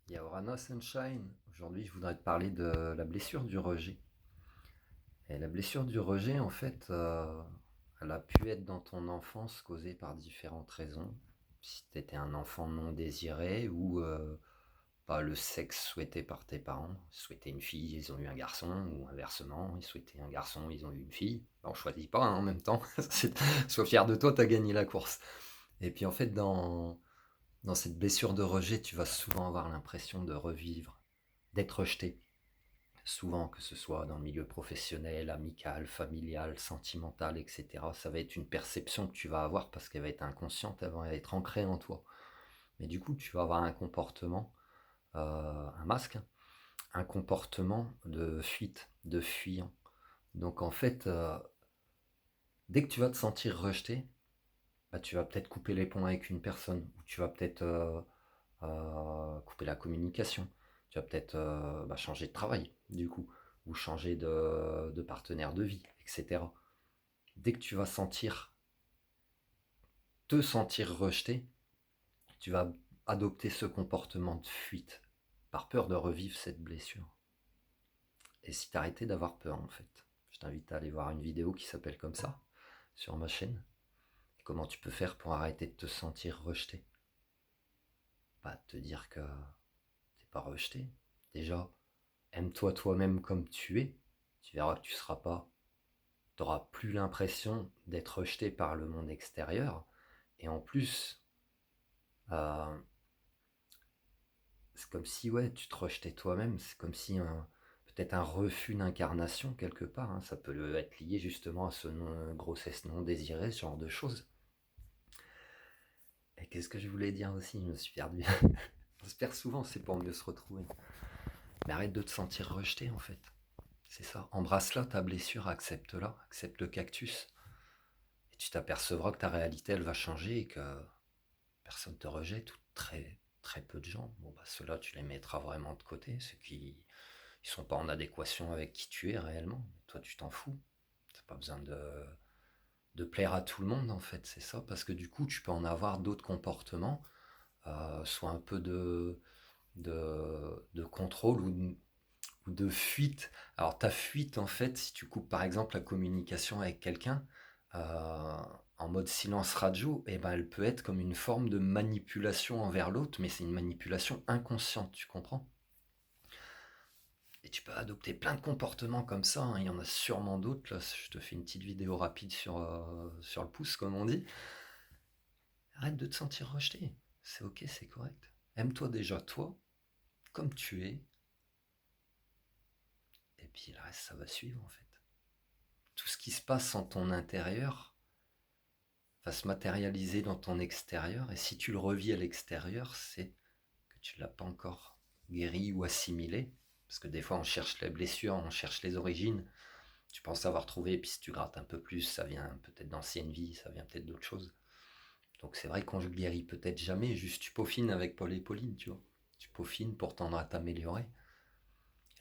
Yaorana Sunshine, aujourd'hui je voudrais te parler de la blessure du rejet. Et la blessure du rejet, en fait, elle a pu être dans ton enfance causée par différentes raisons. Si tu étais un enfant non désiré ou pas le sexe souhaité par tes parents. Ils souhaitaient une fille, ils ont eu un garçon, ou inversement, ils souhaitaient un garçon, ils ont eu une fille. On choisit pas en même temps. Sois fier de toi, t'as gagné la course. Et puis en fait, dans cette blessure de rejet, tu vas souvent avoir l'impression de revivre, d'être rejeté. Souvent, que ce soit dans le milieu professionnel, amical, familial, sentimental, etc. Ça va être une perception que tu vas avoir parce qu'elle va être inconsciente, elle va être ancrée en toi. Mais du coup, tu vas avoir un comportement, un masque, hein, un comportement de fuite, de fuyant. Donc en fait, dès que tu vas te sentir rejeté, bah, tu vas peut-être couper les ponts avec une personne, ou tu vas peut-être couper la communication. Tu vas peut-être changer de travail, du coup, ou changer de partenaire de vie, etc. Dès que tu vas te sentir rejeté, tu vas adopter ce comportement de fuite, par peur de revivre cette blessure. Et si t'arrêtais d'avoir peur, en fait, je t'invite à aller voir une vidéo qui s'appelle comme ça, sur ma chaîne. Comment tu peux faire pour arrêter de te sentir rejeté. Pas te dire que t'es pas rejeté. Déjà, aime-toi toi-même comme tu es. Tu verras que tu seras pas. Tu n'auras plus l'impression d'être rejeté par le monde extérieur. Et en plus, euh, c'est comme si ouais, tu te rejetais toi-même. C'est comme si peut-être un refus d'incarnation quelque part, hein. Ça peut être lié justement à ce grossesse non désirée, ce genre de choses. Et qu'est-ce que je voulais dire aussi? Je me suis perdu. On se perd souvent, c'est pour mieux se retrouver. Mais arrête de te sentir rejeté en fait. C'est ça. Embrasse-la, ta blessure, accepte-la, accepte le cactus. Et tu t'apercevras que ta réalité, elle va changer et que personne ne te rejette, ou très, très peu de gens. Bon, bah, ceux-là, tu les mettras vraiment de côté, ceux qui ne sont pas en adéquation avec qui tu es réellement. Toi, tu t'en fous. Tu n'as pas besoin de plaire à tout le monde, en fait, c'est ça. Parce que du coup, tu peux en avoir d'autres comportements, soit un peu de contrôle ou de fuite. Alors ta fuite, en fait, si tu coupes par exemple la communication avec quelqu'un en mode silence radio, eh ben, elle peut être comme une forme de manipulation envers l'autre, mais c'est une manipulation inconsciente, tu comprends? Et tu peux adopter plein de comportements comme ça, hein. Il y en a sûrement d'autres. Là, je te fais une petite vidéo rapide sur le pouce, comme on dit. Arrête de te sentir rejeté. C'est ok, c'est correct. Aime-toi déjà, toi, comme tu es, et puis le reste, ça va suivre en fait. Tout ce qui se passe en ton intérieur va se matérialiser dans ton extérieur, et si tu le revis à l'extérieur, c'est que tu ne l'as pas encore guéri ou assimilé, parce que des fois on cherche les blessures, on cherche les origines, tu penses avoir trouvé, puis si tu grattes un peu plus, ça vient peut-être d'anciennes vies, ça vient peut-être d'autre chose. Donc c'est vrai qu'on ne guérit peut-être jamais, juste tu peaufines avec Paul et Pauline, tu vois. Tu peaufines pour tendre à t'améliorer.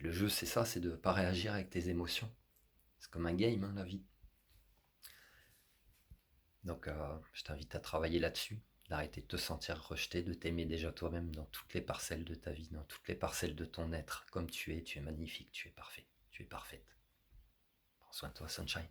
Et le jeu, c'est ça, c'est de ne pas réagir avec tes émotions. C'est comme un game, hein, la vie. Donc, je t'invite à travailler là-dessus, d'arrêter de te sentir rejeté, de t'aimer déjà toi-même dans toutes les parcelles de ta vie, dans toutes les parcelles de ton être. Comme tu es magnifique, tu es parfait, tu es parfaite. Prends soin de toi, Sunshine.